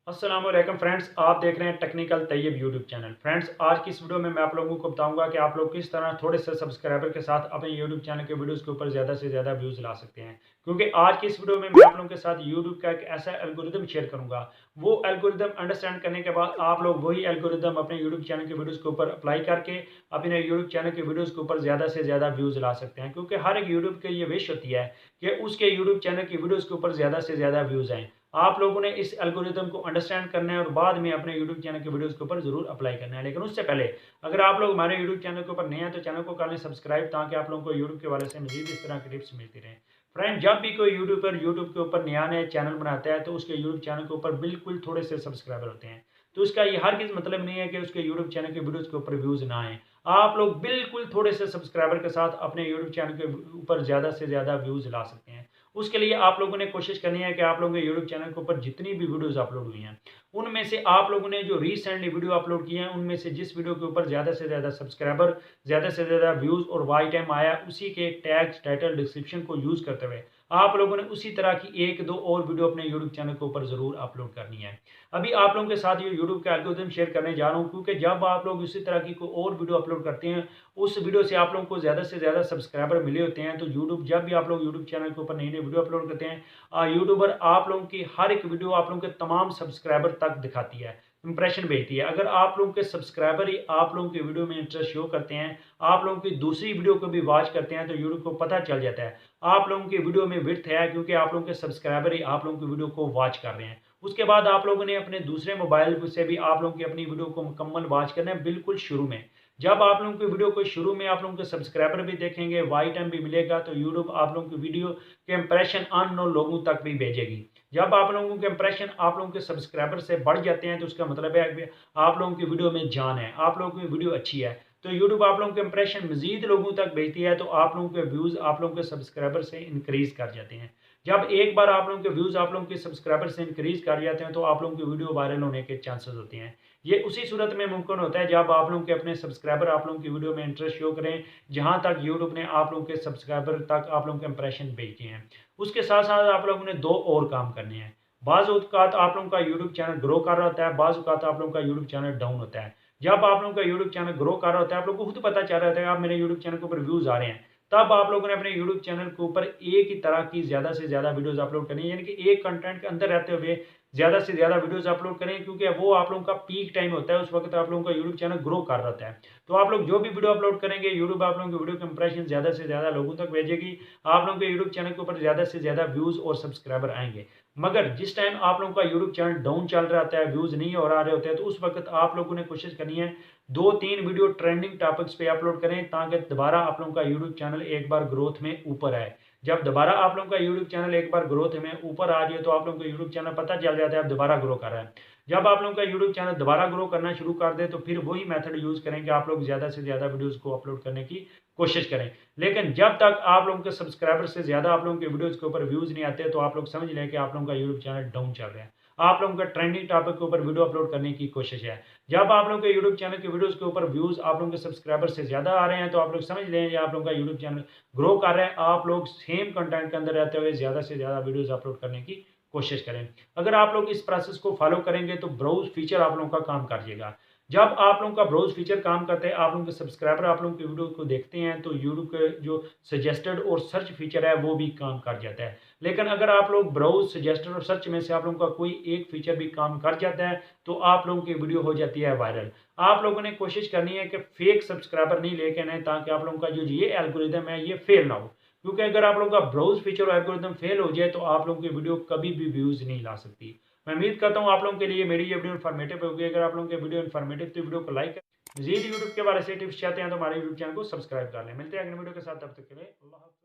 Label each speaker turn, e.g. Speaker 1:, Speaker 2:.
Speaker 1: अस्सलाम वालेकुम फ्रेंड्स, आप देख रहे हैं technical Taiyab YouTube channel. Friends, आज की इस वीडियो में मैं आप लोगों को बताऊंगा कि आप लोग किस तरह थोड़े से सब्सक्राइबर के साथ अपने यूट्यूब चैनल के वीडियोस के ऊपर ज़्यादा से ज़्यादा व्यूज़ ला सकते हैं। क्योंकि आज की इस वीडियो में मैं आप लोगों के साथ यूट्यूब का एक ऐसा एल्गोरिदम शेयर करूंगा। वो एल्गोरिदम अंडरस्टैंड करने के बाद आप लोग वही एल्गोरिदम अपने यूट्यूब चैनल के वीडियोज़ के ऊपर अप्लाई करके अपने यूट्यूब चैनल के वीडियोज़ के ऊपर ज़्यादा से ज़्यादा व्यूज़ ला सकते हैं। क्योंकि हर एक यूट्यूब की ये विश होती है कि उसके यूट्यूब चैनल की वीडियोज़ के ऊपर ज़्यादा से ज़्यादा व्यूज़ आएँ। आप लोगों ने इस एल्गोरिदम को अंडरस्टैंड करना है और बाद में अपने यूट्यूब चैनल के वीडियोस के ऊपर ज़रूर अप्लाई करना है। लेकिन उससे पहले अगर आप लोग हमारे यूट्यूब चैनल के ऊपर नए हैं तो चैनल को कर लें सब्सक्राइब, ताकि आप लोगों को यूट्यूब के हवाले से मज़ीद इस तरह की टिप्स मिलती रहें। फ्रेंड, जब भी कोई यूट्यूबर यूट्यूब के ऊपर नया चैनल बनाता है तो उसके यूट्यूब चैनल के ऊपर बिल्कुल थोड़े से सब्सक्राइबर होते हैं। तो उसका ये हरगिज़ मतलब नहीं है कि उसके यूट्यूब चैनल के वीडियोज़ के ऊपर व्यूज़ ना आएँ। आप लोग बिल्कुल थोड़े से सब्सक्राइबर के साथ अपने यूट्यूब चैनल के ऊपर ज़्यादा से ज़्यादा व्यूज़ ला सकते हैं। उसके लिए आप लोगों ने कोशिश करनी है कि आप लोगों के यूट्यूब चैनल के ऊपर जितनी भी वीडियोस अपलोड हुई हैं, उनमें से आप लोगों ने जो रिसेंटली वीडियो अपलोड किए हैं, उनमें से जिस वीडियो के ऊपर ज़्यादा से ज़्यादा सब्सक्राइबर, ज़्यादा से ज़्यादा व्यूज़ और वॉच टाइम आया, उसी के टैग्स, टाइटल, डिस्क्रिप्शन को यूज़ करते हुए आप लोगों ने उसी तरह की 1-2 और वीडियो अपने यूट्यूब चैनल के ऊपर ज़रूर अपलोड करनी है। अभी आप लोगों के साथ ये यूट्यूब का एल्गोरिथम शेयर करने जा रहा हूँ, क्योंकि जब आप लोग उसी तरह की कोई और वीडियो अपलोड करते हैं, उस वीडियो से आप लोगों को ज़्यादा से ज़्यादा सब्सक्राइबर मिले होते हैं। तो यूट्यूब, जब भी आप लोग यूट्यूब चैनल के ऊपर नई-नई वीडियो अपलोड करते हैं, यूट्यूबर आप लोगों की हर एक वीडियो आप लोगों के तमाम सब्सक्राइबर तक दिखाती है, इंप्रेशन भेजती है। अगर आप लोगों के सब्सक्राइबर ही आप लोगों की वीडियो में इंटरेस्ट शो करते हैं, आप लोगों की दूसरी वीडियो को भी वॉच करते हैं, तो यूट्यूब को पता चल जाता है आप लोगों की वीडियो में विड्थ है, क्योंकि आप लोगों के सब्सक्राइबर ही आप लोगों की वीडियो को वॉच कर रहे हैं। उसके बाद आप लोगों ने अपने दूसरे मोबाइल से भी आप लोगों की अपनी वीडियो को मुकम्मल वॉच करना है बिल्कुल शुरू में। जब आप लोगों की वीडियो को शुरू में आप लोगों के सब्सक्राइबर भी देखेंगे, वॉच टाइम भी मिलेगा, तो यूट्यूब आप लोगों की वीडियो के इंप्रेशन अननोन लोगों तक भी भेजेगी। जब आप लोगों के इंप्रेशन आप लोगों के सब्सक्राइबर से बढ़ जाते हैं, तो उसका मतलब है कि आप लोगों की वीडियो में जान है, आप लोगों की वीडियो अच्छी है। तो यूट्यूब आप लोगों के इंप्रेशन मज़ीद लोगों तक भेजती है, तो आप लोगों के व्यूज़ आप लोगों के सब्सक्राइबर से इंक्रीज़ कर जाते हैं। जब एक बार आप लोगों के व्यूज़ आप लोगों के सब्सक्राइबर से इंक्रीज़ कर जाते हैं, तो आप लोगों की वीडियो वायरल होने के चांसेस होते हैं। ये उसी सूरत में मुमकिन होता है जब आप लोगों के अपने सब्सक्राइबर आप लोगों की वीडियो में इंटरेस्ट शो करें, जहाँ तक यूट्यूब ने आप लोगों के सब्सक्राइबर तक आप लोगों के इंप्रेशन भेजे हैं। उसके साथ-साथ आप लोगों ने 2 और काम करने हैं। बाज़ औक़ात आप लोगों का यूट्यूब चैनल ग्रो कर रहा होता है, बाज़ औक़ात आप लोगों का यूट्यूब चैनल डाउन होता है। जब आप लोगों का यूट्यूब चैनल ग्रो कर रहा होता है, आप लोगों को खुद पता चल रहा होता है, आप मेरे यूट्यूब चैनल के ऊपर व्यूज़ आ रहे हैं। तब आप लोगों ने अपने यूट्यूब चैनल के ऊपर एक ही तरह की ज़्यादा से ज़्यादा वीडियोज़ अपलोड करनी है, यानी कि एक कंटेंट के अंदर रहते हुए ज़्यादा से ज़्यादा वीडियोज़ अपलोड करें, क्योंकि वो आप लोगों का पीक टाइम होता है, उस वक़्त आप लोगों का यूट्यूब चैनल ग्रो कर रहा होता है। तो आप लोग जो भी वीडियो अपलोड करेंगे, यूट्यूब आप लोगों की वीडियो के इंप्रेशन ज़्यादा से ज़्यादा लोगों तक भेजेगी। आप लोगों के यूट्यूब चैनल के ऊपर ज़्यादा से ज़्यादा व्यूज़ और सब्सक्राइबर आएँगे। मगर जिस टाइम आप लोगों का यूट्यूब चैनल डाउन चल रहा होता है, व्यूज़ नहीं हो रहे होते हैं, तो उस वक़्त आप लोगों ने कोशिश करनी है 2-3 वीडियो ट्रेंडिंग टॉपिक्स पे अपलोड करें, ताकि दोबारा आप लोगों का यूट्यूब चैनल एक बार ग्रोथ में ऊपर आए। जब दोबारा आप लोगों का यूट्यूब चैनल एक बार ग्रोथ में ऊपर आ जाए, तो आप लोगों को यूट्यूब चैनल पता चल जाता है अब दोबारा ग्रो कर रहा है। जब आप लोगों का यूट्यूब चैनल दोबारा ग्रो करना शुरू कर दे, तो फिर वही मेथड यूज़ करें कि आप लोग ज़्यादा से ज़्यादा वीडियोज़ को अपलोड करने की कोशिश करें। लेकिन जब तक आप लोगों के सब्सक्राइबर से ज़्यादा आप लोगों के वीडियोज़ के ऊपर व्यूज़ नहीं आते, तो आप लोग समझ लें कि आप लोगों का यूट्यूब चैनल डाउन चल रहा है। आप लोगों का ट्रेंडिंग टॉपिक के ऊपर वीडियो अपलोड करने की कोशिश है। जब आप लोगों के यूट्यूब चैनल के वीडियोज़ के ऊपर व्यूज़ आप लोगों के सब्सक्राइबर से ज़्यादा आ रहे हैं, तो आप लोग समझ लें ये आप लोगों का यूट्यूब चैनल ग्रो कर रहा है। आप लोग सेम कंटेंट के अंदर रहते हुए ज़्यादा से ज़्यादा वीडियोज़ अपलोड करने की कोशिश करें। अगर आप लोग इस प्रोसेस को फॉलो करेंगे, तो ब्राउज़ फीचर आप लोगों का काम कर जाएगा। जब आप लोगों का ब्राउज़ फीचर काम करता है, आप लोगों के सब्सक्राइबर आप लोगों की वीडियो को देखते हैं, तो यूट्यूब के जो सजेस्टेड और सर्च फीचर है, वो भी काम कर जाता है। लेकिन अगर आप लोग ब्राउज़, सजेस्टेड और सर्च में से आप लोगों का कोई एक फीचर भी काम कर जाता है, तो आप लोगों की वीडियो हो जाती है वायरल। आप लोगों ने कोशिश करनी है कि फेक सब्सक्राइबर नहीं लेके आएँ, ताकि आप लोगों का जो ये एल्गोरिदम है, ये फेल ना हो। क्योंकि अगर आप लोगों का ब्राउज़ फीचर और एल्गोरिदम फेल हो जाए, तो आप लोगों की वीडियो कभी भी व्यूज़ नहीं ला सकती। मैं उम्मीद करता हूँ आप लोगों के लिए मेरी ये वीडियो इन्फॉर्मेटिव होगी। अगर आप लोगों की वीडियो इन्फॉर्मेटिव तो वीडियो को लाइक करें। मज़ीद यूट्यूब के बारे से टिप्स चाहते हैं, तो हमारे यूट्यूब चैनल को सब्सक्राइब कर लें। मिलते हैं अगली वीडियो के साथ, तब तक के लिए अल्लाह हाफ़िज़।